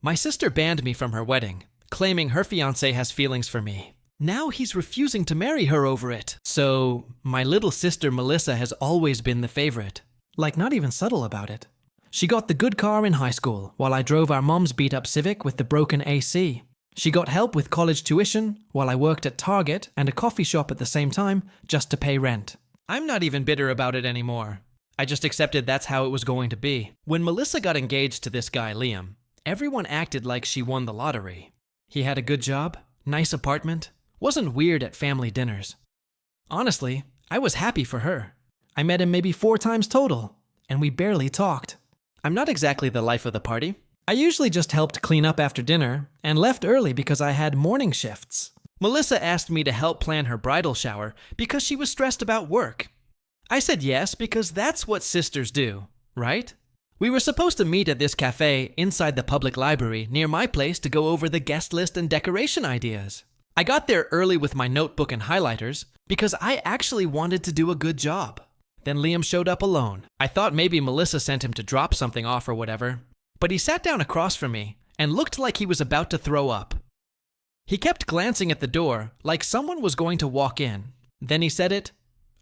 My sister banned me from her wedding, claiming her fiancé has feelings for me. Now he's refusing to marry her over it. So, my little sister Melissa has always been the favorite. Like, not even subtle about it. She got the good car in high school, while I drove our mom's beat-up Civic with the broken AC. She got help with college tuition, while I worked at Target and a coffee shop at the same time, just to pay rent. I'm not even bitter about it anymore. I just accepted that's how it was going to be. When Melissa got engaged to this guy, Liam, everyone acted like she won the lottery. He had a good job, nice apartment, wasn't weird at family dinners. Honestly, I was happy for her. I met him maybe 4 times total, and we barely talked. I'm not exactly the life of the party. I usually just helped clean up after dinner and left early because I had morning shifts. Melissa asked me to help plan her bridal shower because she was stressed about work. I said yes because that's what sisters do, right? We were supposed to meet at this cafe inside the public library near my place to go over the guest list and decoration ideas. I got there early with my notebook and highlighters because I actually wanted to do a good job. Then Liam showed up alone. I thought maybe Melissa sent him to drop something off or whatever, but he sat down across from me and looked like he was about to throw up. He kept glancing at the door like someone was going to walk in. Then he said it,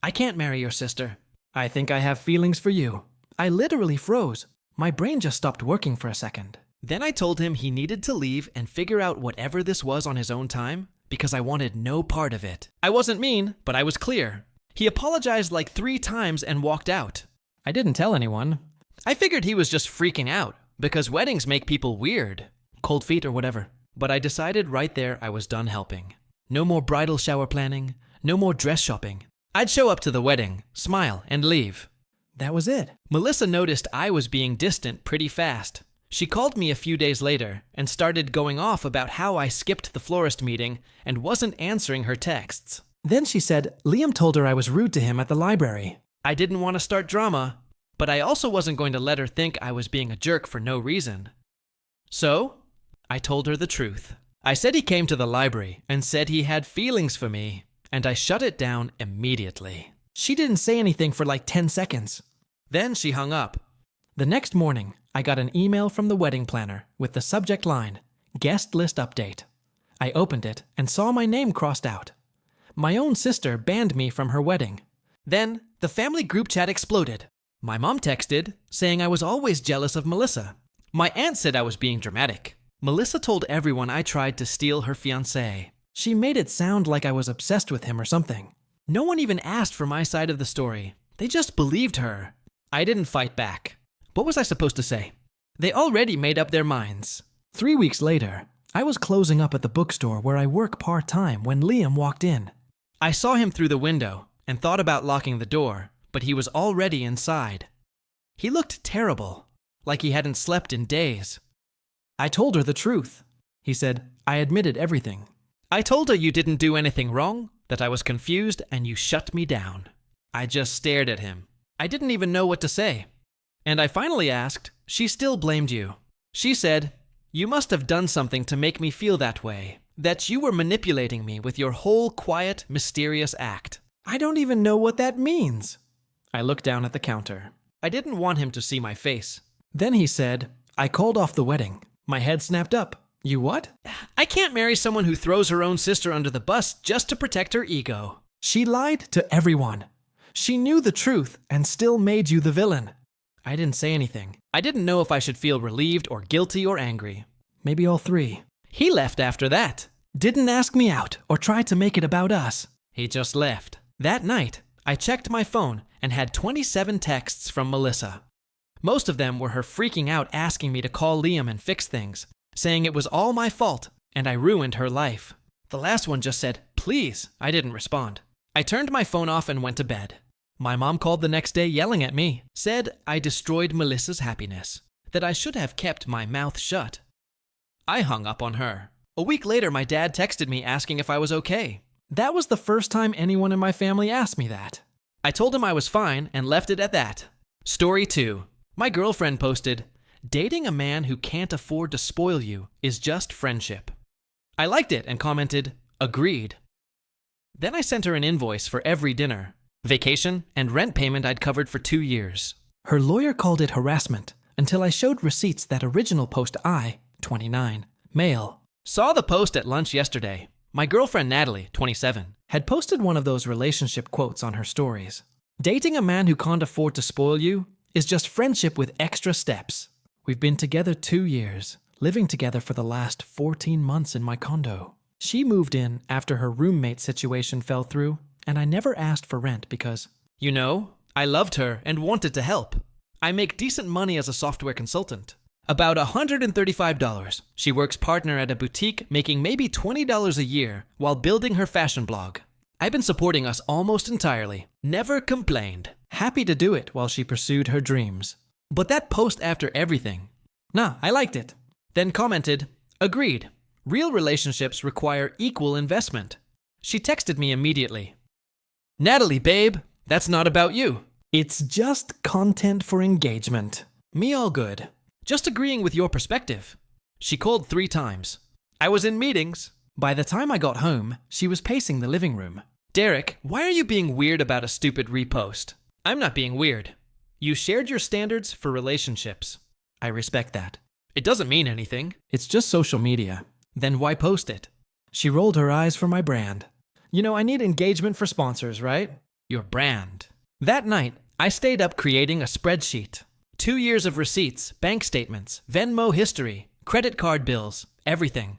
"I can't marry your sister. I think I have feelings for you." I literally froze. My brain just stopped working for a second. Then I told him he needed to leave and figure out whatever this was on his own time because I wanted no part of it. I wasn't mean, but I was clear. He apologized like 3 times and walked out. I didn't tell anyone. I figured he was just freaking out because weddings make people weird, cold feet or whatever. But I decided right there I was done helping. No more bridal shower planning, no more dress shopping. I'd show up to the wedding, smile, and leave. That was it. Melissa noticed I was being distant pretty fast. She called me a few days later and started going off about how I skipped the florist meeting and wasn't answering her texts. Then she said Liam told her I was rude to him at the library. I didn't want to start drama, but I also wasn't going to let her think I was being a jerk for no reason. So, I told her the truth. I said he came to the library and said he had feelings for me, and I shut it down immediately. She didn't say anything for like 10 seconds. Then she hung up. The next morning, I got an email from the wedding planner with the subject line, "Guest list update." I opened it and saw my name crossed out. My own sister banned me from her wedding. Then, the family group chat exploded. My mom texted, saying I was always jealous of Melissa. My aunt said I was being dramatic. Melissa told everyone I tried to steal her fiancé. She made it sound like I was obsessed with him or something. No one even asked for my side of the story. They just believed her. I didn't fight back. What was I supposed to say? They already made up their minds. 3 weeks later, I was closing up at the bookstore where I work part-time when Liam walked in. I saw him through the window and thought about locking the door, but he was already inside. He looked terrible, like he hadn't slept in days. I told her the truth. He said, "I admitted everything." I told her you didn't do anything wrong, that I was confused, and you shut me down. I just stared at him. I didn't even know what to say. And I finally asked, "She still blamed you." She said, "You must have done something to make me feel that way, that you were manipulating me with your whole quiet, mysterious act." I don't even know what that means. I looked down at the counter. I didn't want him to see my face. Then he said, "I called off the wedding." My head snapped up. "You what?" "I can't marry someone who throws her own sister under the bus just to protect her ego." She lied to everyone. She knew the truth and still made you the villain. I didn't say anything. I didn't know if I should feel relieved or guilty or angry. Maybe all 3. He left after that. Didn't ask me out or try to make it about us. He just left. That night, I checked my phone and had 27 texts from Melissa. Most of them were her freaking out asking me to call Liam and fix things, saying it was all my fault and I ruined her life. The last one just said, "Please." I didn't respond. I turned my phone off and went to bed. My mom called the next day yelling at me, said I destroyed Melissa's happiness, that I should have kept my mouth shut. I hung up on her. A week later, my dad texted me asking if I was okay. That was the first time anyone in my family asked me that. I told him I was fine and left it at that. Story 2. My girlfriend posted, "Dating a man who can't afford to spoil you is just friendship." I liked it and commented, "Agreed." Then I sent her an invoice for every dinner, vacation, and rent payment I'd covered for 2 years. Her lawyer called it harassment until I showed receipts that original post I, 29. Male. Saw the post at lunch yesterday. My girlfriend Natalie, 27, had posted one of those relationship quotes on her stories. Dating a man who can't afford to spoil you is just friendship with extra steps. We've been together 2 years, living together for the last 14 months in my condo. She moved in after her roommate situation fell through, and I never asked for rent because, you know, I loved her and wanted to help. I make decent money as a software consultant. About $135. She works partner at a boutique, making maybe $20 a year while building her fashion blog. I've been supporting us almost entirely. Never complained. Happy to do it while she pursued her dreams. But that post after everything. Nah, I liked it. Then commented, agreed. Real relationships require equal investment. She texted me immediately. Natalie, babe, that's not about you. It's just content for engagement. Me all good. Just agreeing with your perspective. She called 3 times. I was in meetings. By the time I got home, she was pacing the living room. Derek, why are you being weird about a stupid repost? I'm not being weird. You shared your standards for relationships. I respect that. It doesn't mean anything. It's just social media. Then why post it? She rolled her eyes for my brand. You know, I need engagement for sponsors, right? Your brand. That night, I stayed up creating a spreadsheet. 2 years of receipts, bank statements, Venmo history, credit card bills, everything.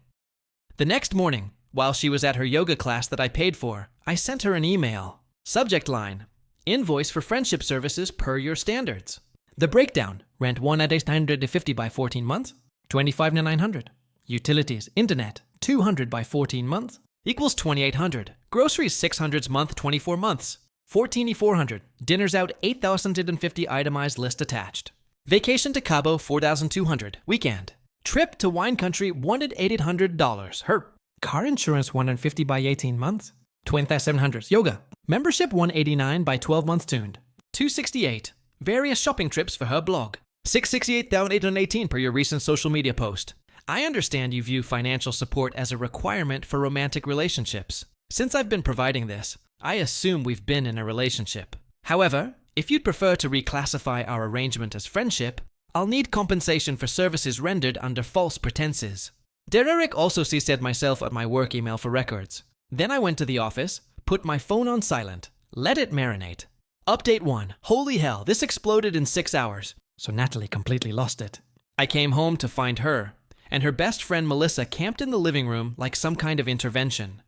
The next morning, while she was at her yoga class that I paid for, I sent her an email. Subject line, invoice for friendship services per your standards. The breakdown, rent 1 at 850 by 14 months, 25 to 900. Utilities, internet, 200 by 14 months, equals 2,800. Groceries 600 month, 24 months. 14,400. Dinners out 8,050 itemized list attached. Vacation to Cabo 4,200. Weekend. Trip to wine country $1,800. Her. Car insurance 150 by 18 months. 20,700. Yoga. Membership 189 by 12 months tuned. 268. Various shopping trips for her blog. 668,818 per your recent social media post. I understand you view financial support as a requirement for romantic relationships. Since I've been providing this, I assume we've been in a relationship. However, if you'd prefer to reclassify our arrangement as friendship, I'll need compensation for services rendered under false pretenses. Derek also CC'd myself at my work email for records. Then I went to the office, put my phone on silent, let it marinate. Update 1. Holy hell, this exploded in 6 hours. So Natalie completely lost it. I came home to find her, and her best friend Melissa camped in the living room like some kind of intervention.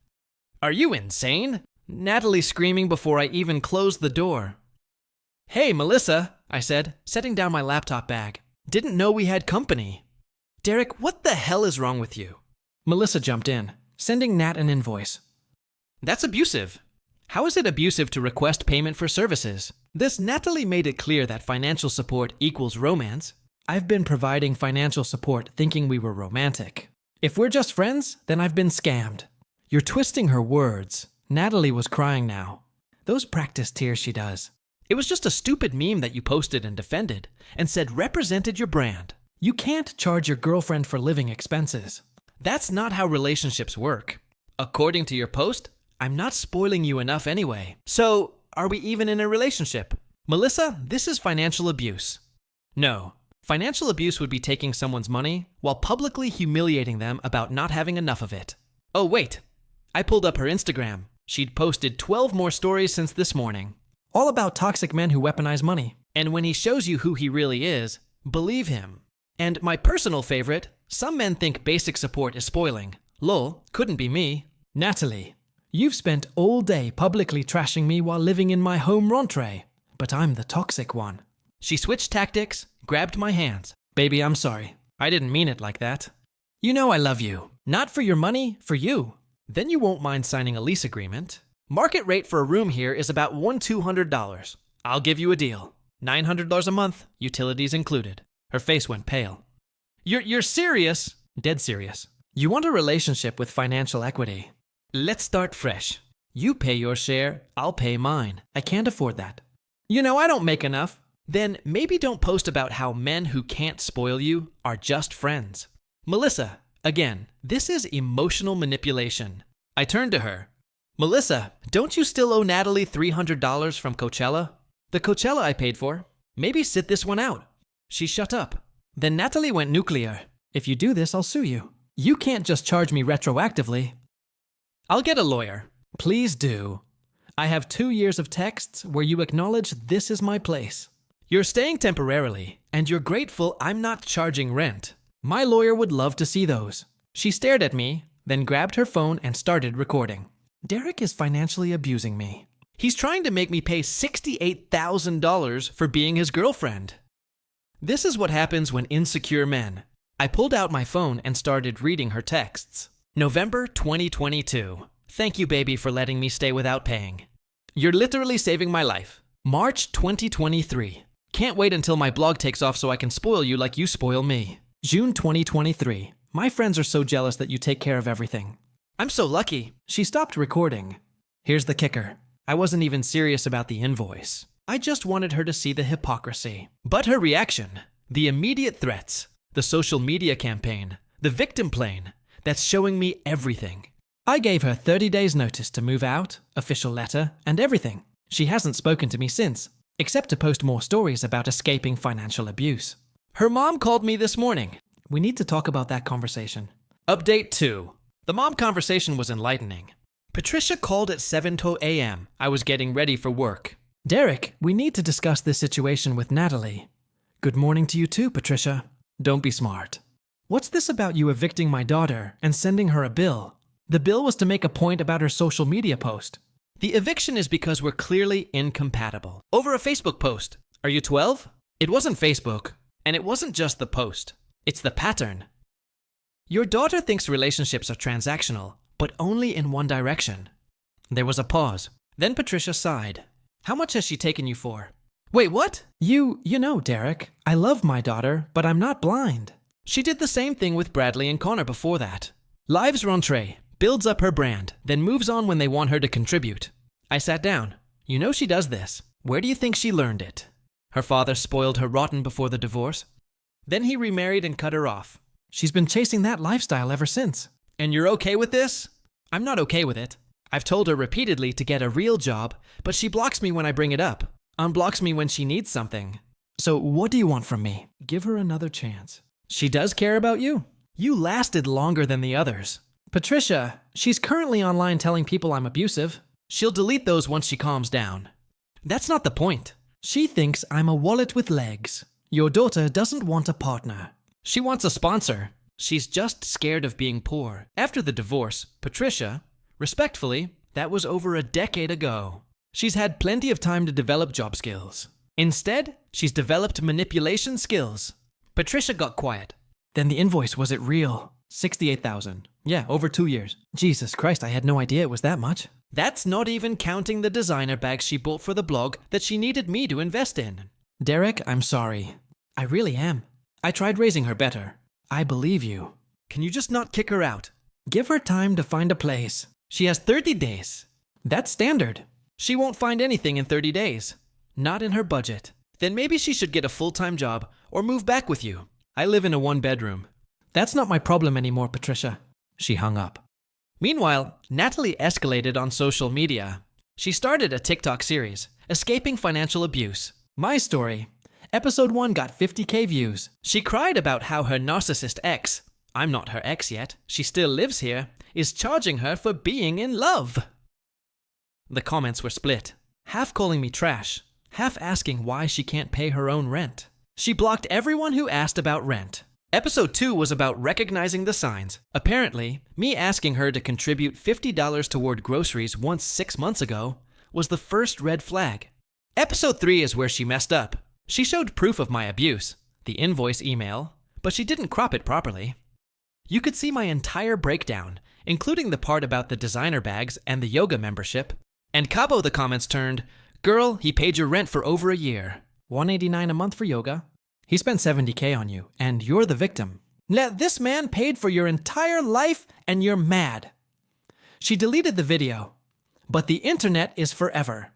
Are you insane? Natalie screaming before I even closed the door. Hey, Melissa, I said, setting down my laptop bag. Didn't know we had company. Derek, what the hell is wrong with you? Melissa jumped in, sending Nat an invoice. That's abusive. How is it abusive to request payment for services? This Natalie made it clear that financial support equals romance. I've been providing financial support thinking we were romantic. If we're just friends, then I've been scammed. You're twisting her words. Natalie was crying now. Those practice tears she does. It was just a stupid meme that you posted and defended, and said represented your brand. You can't charge your girlfriend for living expenses. That's not how relationships work. According to your post, I'm not spoiling you enough anyway. So, are we even in a relationship? Melissa, this is financial abuse. No. Financial abuse would be taking someone's money while publicly humiliating them about not having enough of it. Oh wait, I pulled up her Instagram. She'd posted 12 more stories since this morning. All about toxic men who weaponize money. And when he shows you who he really is, believe him. And my personal favorite, some men think basic support is spoiling. Lol, couldn't be me. Natalie, you've spent all day publicly trashing me while living in my home rentrée, but I'm the toxic one. She switched tactics, grabbed my hands. Baby, I'm sorry. I didn't mean it like that. You know I love you. Not for your money, for you. Then you won't mind signing a lease agreement. Market rate for a room here is about $1,200. I'll give you a deal. $900 a month, utilities included. Her face went pale. You're serious? Dead serious. You want a relationship with financial equity. Let's start fresh. You pay your share, I'll pay mine. I can't afford that. You know I don't make enough. Then maybe don't post about how men who can't spoil you are just friends. Melissa, again, this is emotional manipulation. I turned to her. Melissa, don't you still owe Natalie $300 from Coachella? The Coachella I paid for. Maybe sit this one out. She shut up. Then Natalie went nuclear. If you do this, I'll sue you. You can't just charge me retroactively. I'll get a lawyer. Please do. I have 2 years of texts where you acknowledge this is my place. You're staying temporarily, and you're grateful I'm not charging rent. My lawyer would love to see those. She stared at me, then grabbed her phone and started recording. Derek is financially abusing me. He's trying to make me pay $68,000 for being his girlfriend. This is what happens when insecure men. I pulled out my phone and started reading her texts. November 2022. Thank you, baby, for letting me stay without paying. You're literally saving my life. March 2023. Can't wait until my blog takes off so I can spoil you like you spoil me. June 2023. My friends are so jealous that you take care of everything. I'm so lucky. She stopped recording. Here's the kicker. I wasn't even serious about the invoice. I just wanted her to see the hypocrisy. But her reaction, the immediate threats, the social media campaign, the victim plane, that's showing me everything. I gave her 30 days notice to move out, official letter, and everything. She hasn't spoken to me since, except to post more stories about escaping financial abuse. Her mom called me this morning. We need to talk about that conversation. Update 2. The mom conversation was enlightening. Patricia called at 7:00 a.m. I was getting ready for work. Derek, we need to discuss this situation with Natalie. Good morning to you too, Patricia. Don't be smart. What's this about you evicting my daughter and sending her a bill? The bill was to make a point about her social media post. The eviction is because we're clearly incompatible. Over a Facebook post. Are you 12? It wasn't Facebook, and it wasn't just the post. It's the pattern. Your daughter thinks relationships are transactional, but only in one direction. There was a pause. Then Patricia sighed. How much has she taken you for? Wait, what? You know, Derek, I love my daughter, but I'm not blind. She did the same thing with Bradley and Connor before that. Lives rentrée, builds up her brand, then moves on when they want her to contribute. I sat down. You know she does this. Where do you think she learned it? Her father spoiled her rotten before the divorce. Then he remarried and cut her off. She's been chasing that lifestyle ever since. And you're okay with this? I'm not okay with it. I've told her repeatedly to get a real job, but she blocks me when I bring it up. Unblocks me when she needs something. So what do you want from me? Give her another chance. She does care about you. You lasted longer than the others. Patricia, she's currently online telling people I'm abusive. She'll delete those once she calms down. That's not the point. She thinks I'm a wallet with legs. Your daughter doesn't want a partner. She wants a sponsor. She's just scared of being poor. After the divorce, Patricia, respectfully, that was over a decade ago. She's had plenty of time to develop job skills. Instead, she's developed manipulation skills. Patricia got quiet. Then the invoice, was it real? $68,000. Yeah, over 2 years. Jesus Christ, I had no idea it was that much. That's not even counting the designer bags she bought for the blog that she needed me to invest in. Derek, I'm sorry. I really am. I tried raising her better. I believe you. Can you just not kick her out? Give her time to find a place. She has 30 days. That's standard. She won't find anything in 30 days. Not in her budget. Then maybe she should get a full-time job or move back with you. I live in a 1-bedroom. That's not my problem anymore, Patricia. She hung up. Meanwhile, Natalie escalated on social media. She started a TikTok series, Escaping Financial Abuse. My story. Episode 1 got 50K views. She cried about how her narcissist ex, I'm not her ex yet, she still lives here, is charging her for being in love. The comments were split, half calling me trash, half asking why she can't pay her own rent. She blocked everyone who asked about rent. Episode 2 was about recognizing the signs. Apparently, me asking her to contribute $50 toward groceries once 6 months ago was the first red flag. Episode 3 is where she messed up. She showed proof of my abuse, the invoice email, but she didn't crop it properly. You could see my entire breakdown, including the part about the designer bags and the yoga membership. And Cabo the comments turned, girl, he paid your rent for over a year. $189 a month for yoga. He spent $70K on you, and you're the victim. This man paid for your entire life, and you're mad. She deleted the video, but the internet is forever.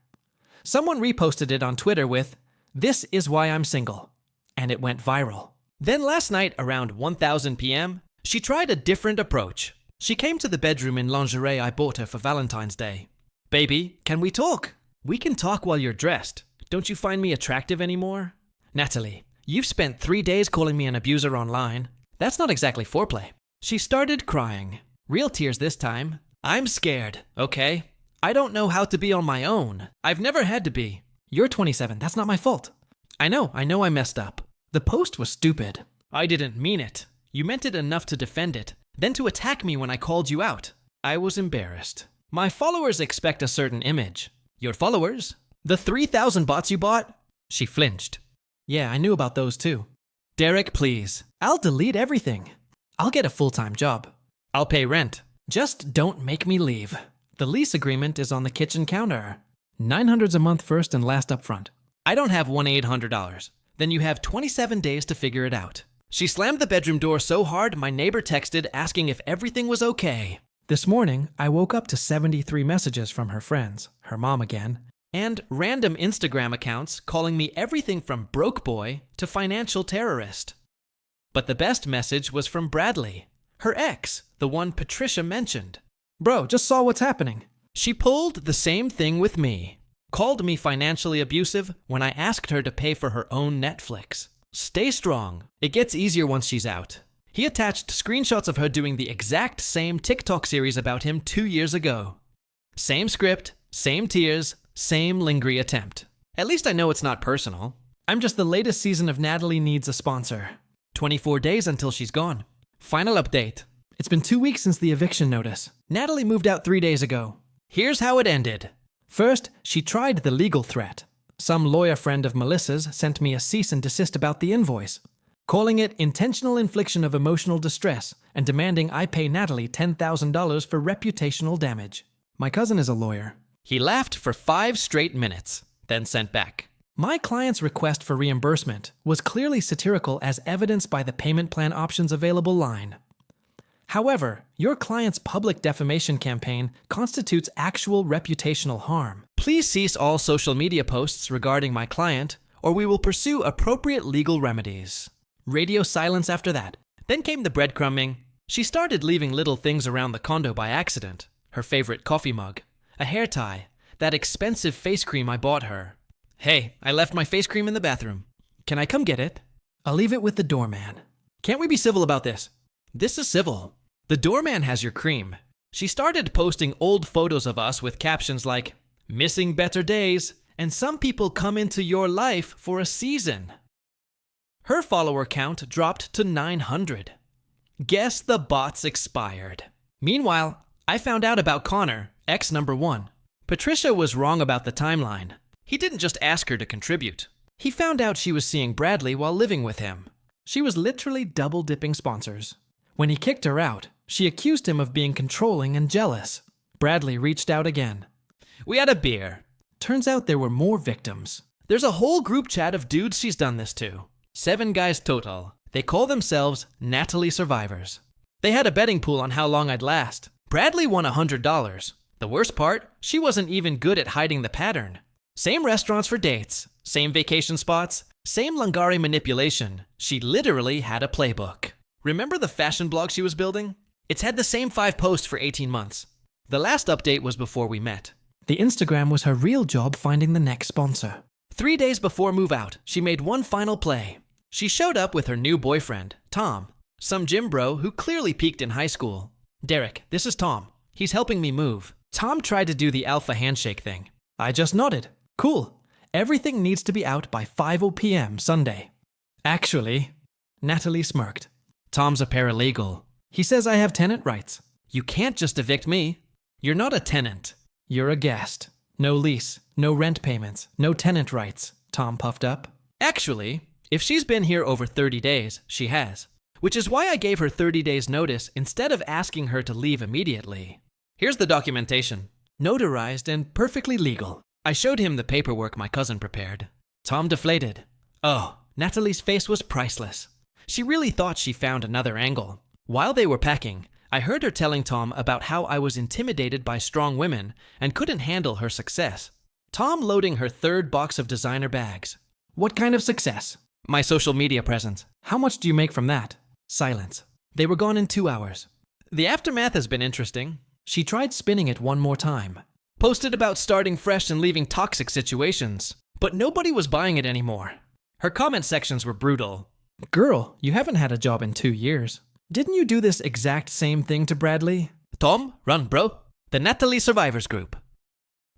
Someone reposted it on Twitter with, "This is why I'm single," and it went viral. Then last night around 1,000 p.m., she tried a different approach. She came to the bedroom in lingerie I bought her for Valentine's Day. Baby, can we talk? We can talk while you're dressed. Don't you find me attractive anymore? Natalie, you've spent 3 days calling me an abuser online. That's not exactly foreplay. She started crying. Real tears this time. I'm scared, okay? I don't know how to be on my own. I've never had to be. You're 27, that's not my fault. I know I messed up. The post was stupid. I didn't mean it. You meant it enough to defend it, then to attack me when I called you out. I was embarrassed. My followers expect a certain image. Your followers? The 3,000 bots you bought? She flinched. Yeah, I knew about those too. Derek, please. I'll delete everything. I'll get a full-time job. I'll pay rent. Just don't make me leave. The lease agreement is on the kitchen counter. $900 a month first and last up front. I don't have $1,800. Then you have 27 days to figure it out. She slammed the bedroom door so hard my neighbor texted asking if everything was okay. This morning, I woke up to 73 messages from her friends, her mom again, and random Instagram accounts calling me everything from broke boy to financial terrorist. But the best message was from Bradley, her ex, the one Patricia mentioned. Bro, just saw what's happening. She pulled the same thing with me. Called me financially abusive when I asked her to pay for her own Netflix. Stay strong. It gets easier once she's out. He attached screenshots of her doing the exact same TikTok series about him 2 years ago. Same script, same tears, same lingering attempt. At least I know it's not personal. I'm just the latest season of Natalie Needs a Sponsor. 24 days until she's gone. Final update. It's been 2 weeks since the eviction notice. Natalie moved out 3 days ago. Here's how it ended. First, she tried the legal threat. Some lawyer friend of Melissa's sent me a cease and desist about the invoice, calling it intentional infliction of emotional distress and demanding I pay Natalie $10,000 for reputational damage. My cousin is a lawyer. He laughed for 5 straight minutes, then sent back. My client's request for reimbursement was clearly satirical as evidenced by the payment plan options available line. However, your client's public defamation campaign constitutes actual reputational harm. Please cease all social media posts regarding my client, or we will pursue appropriate legal remedies. Radio silence after that. Then came the breadcrumbing. She started leaving little things around the condo by accident. Her favorite coffee mug, a hair tie, that expensive face cream I bought her. Hey, I left my face cream in the bathroom. Can I come get it? I'll leave it with the doorman. Can't we be civil about this? This is civil. The doorman has your cream. She started posting old photos of us with captions like, missing better days, and some people come into your life for a season. Her follower count dropped to 900. Guess the bots expired. Meanwhile, I found out about Connor, ex number 1. Patricia was wrong about the timeline. He didn't just ask her to contribute. He found out she was seeing Bradley while living with him. She was literally double-dipping sponsors. When he kicked her out, she accused him of being controlling and jealous. Bradley reached out again. We had a beer. Turns out there were more victims. There's a whole group chat of dudes she's done this to. 7 guys total. They call themselves Natalie Survivors. They had a betting pool on how long I'd last. Bradley won $100. The worst part, she wasn't even good at hiding the pattern. Same restaurants for dates, same vacation spots, same Lungari manipulation. She literally had a playbook. Remember the fashion blog she was building? It's had the same 5 posts for 18 months. The last update was before we met. The Instagram was her real job finding the next sponsor. 3 days before move out, she made one final play. She showed up with her new boyfriend, Tom, some gym bro who clearly peaked in high school. Derek, this is Tom. He's helping me move. Tom tried to do the alpha handshake thing. I just nodded. Cool. Everything needs to be out by 5 p.m. Sunday. Actually, Natalie smirked. Tom's a paralegal. He says I have tenant rights. You can't just evict me. You're not a tenant. You're a guest. No lease, no rent payments, no tenant rights, Tom puffed up. Actually, if she's been here over 30 days, she has. Which is why I gave her 30 days notice instead of asking her to leave immediately. Here's the documentation. Notarized and perfectly legal. I showed him the paperwork my cousin prepared. Tom deflated. Oh, Natalie's face was priceless. She really thought she found another angle. While they were packing, I heard her telling Tom about how I was intimidated by strong women and couldn't handle her success. Tom loading her 3rd box of designer bags. What kind of success? My social media presence. How much do you make from that? Silence. They were gone in 2 hours. The aftermath has been interesting. She tried spinning it one more time. Posted about starting fresh and leaving toxic situations, but nobody was buying it anymore. Her comment sections were brutal. Girl, you haven't had a job in 2 years. Didn't you do this exact same thing to Bradley? Tom, run, bro. The Natalie Survivors Group.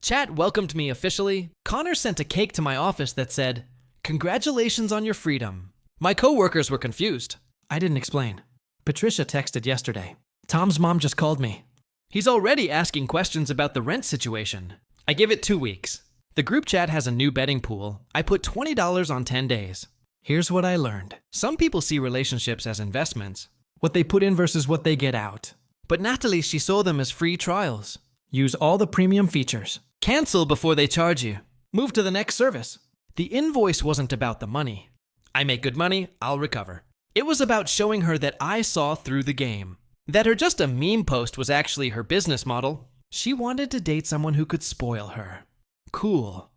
Chat welcomed me officially. Connor sent a cake to my office that said, "Congratulations on your freedom." My co-workers were confused. I didn't explain. Patricia texted yesterday. Tom's mom just called me. He's already asking questions about the rent situation. I give it 2 weeks. The group chat has a new betting pool. I put $20 on 10 days. Here's what I learned. Some people see relationships as investments, what they put in versus what they get out. But Natalie, she saw them as free trials. Use all the premium features. Cancel before they charge you. Move to the next service. The invoice wasn't about the money. I make good money, I'll recover. It was about showing her that I saw through the game. That her just a meme post was actually her business model. She wanted to date someone who could spoil her. Cool.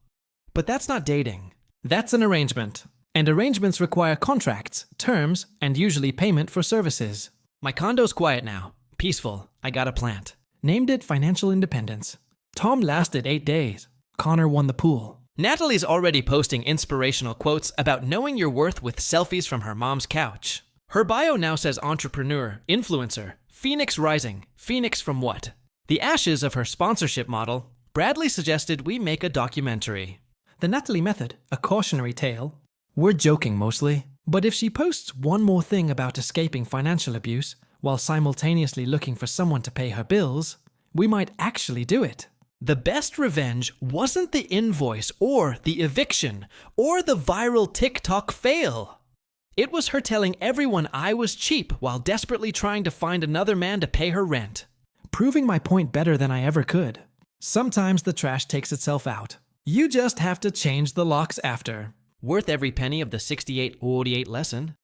But that's not dating. That's an arrangement. And arrangements require contracts, terms, and usually payment for services. My condo's quiet now. Peaceful. I got a plant. Named it Financial Independence. Tom lasted 8 days. Connor won the pool. Natalie's already posting inspirational quotes about knowing your worth with selfies from her mom's couch. Her bio now says entrepreneur, influencer, Phoenix rising. Phoenix from what? The ashes of her sponsorship model, Bradley suggested we make a documentary. The Natalie method, a cautionary tale. We're joking mostly, but if she posts one more thing about escaping financial abuse while simultaneously looking for someone to pay her bills, we might actually do it. The best revenge wasn't the invoice or the eviction or the viral TikTok fail. It was her telling everyone I was cheap while desperately trying to find another man to pay her rent. Proving my point better than I ever could. Sometimes the trash takes itself out. You just have to change the locks after. Worth every penny of the 68-48 lesson.